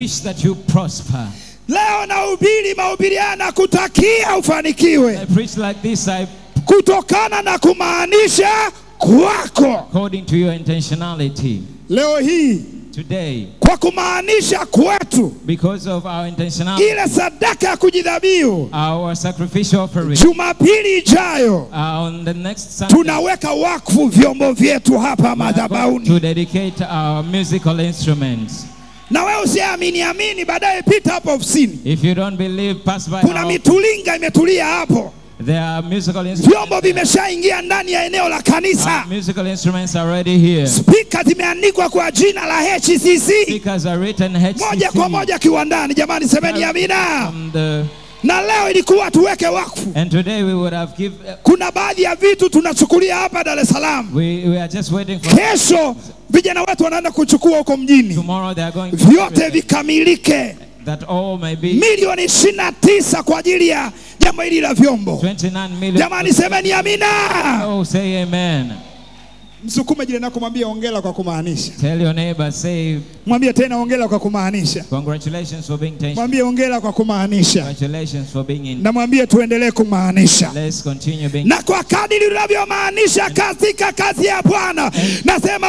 wish that you prosper. Leo nahubiri mahubiri yana kutakia ufanikiwe. I preach like this, kutokana na kumaanisha kwako. According to your intentionality. Leo hii, today, kwa kumaanisha kwetu, because of our intentionality, ile sadaka ya kujidhabihu, our sacrificial offering, Jumapili ijayo, on the next Sunday, tunaweka wakfu vyombo vyetu hapa madhabahuni. To dedicate our musical instruments. Na wewe usiamini baadaye pita hapo ofisini. If you don't believe, pass by. Kuna mitulinga imetulia hapo. There are musical instruments. Vyombo vimeshaingia ndani ya eneo la kanisa. Musical instruments are already here. Speakers zimeandikwa kwa jina la HCC. Speakers are written HCC. Moja kwa moja kiwandani. Jamani semeni amina. Na leo ilikuwa tuweke wakfu. And today we would have give. Kuna baadhi ya vitu tunachukulia hapa Dar es Salaam. We are just waiting for. Kesho vijana wetu wanaenda kuchukua huko mjini. Tomorrow they are going. Vyote vikamilike. That all may be. Milioni 29 kwa ajili ya jambo hili la vyombo. 29 million. Jamani semeni amina. Oh, say amen. Msukume jirani yako mwambie hongera kwa kumaanisha. Tell your neighbor, say. Mwambie tena hongera kwa kumaanisha. Congratulations for being intentional. Mwambie hongera kwa kumaanisha. Congratulations for being in. Na mwambie tuendelee kumaanisha. Let's continue being. Na kwa kadiri unavyomaanisha katika kazi ya Bwana, nasema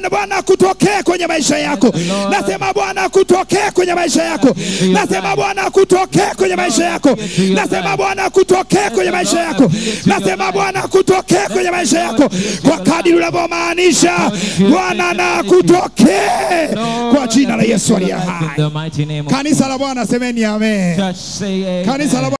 Bwana kutokee kwenye maisha yako. Nasema Bwana kutokee kwenye maisha yako. Nasema Bwana kutokee kwenye maisha yako. Nasema Bwana kutokee kwenye maisha yako. Nasema Bwana kutokee kwenye maisha yako. Kwa kadiri unavyomaanisha, Bwana na kutokee kwa jina la Yesu aliye hai. Kanisa la Bwana semeni amen. Kanisa la